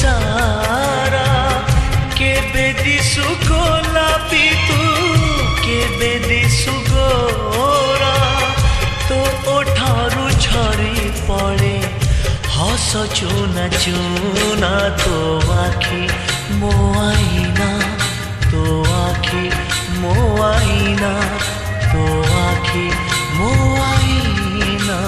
सारा केबे दिसु गोलापी तू केबे दिसु गोरा तो ओठारू झरी पड़े हस चूना चूना तो आखि मो आईना तो आखि मो आईना तो आखि मो आईना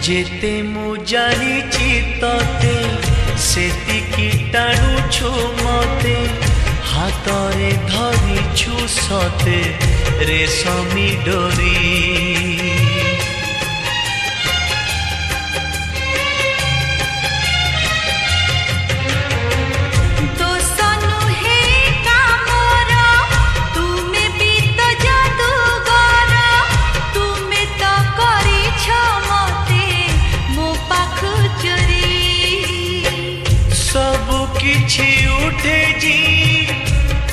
जेते मु जानिची तते सेतिकी टाणुछु मते हातरे धरिछु सते रेशमी डोरी किछि उठे जी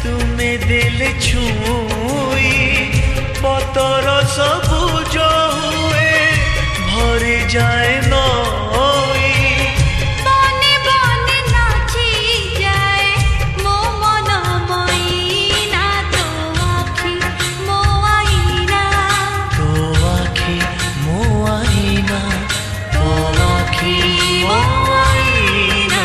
तुम्हें दिल छुई पतर सबुज हुए भरी जाए नई बने बने नाची जाए मो मन मैना तो आखि मो आईना तो आखि मो आईना तो आखि मो आईना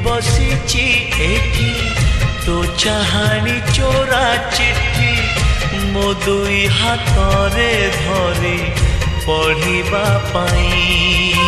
बसीची एठी तो चाहानी चोरा चिट्ठी मो दुई हाथ रे धरी पढ़िबा पाई।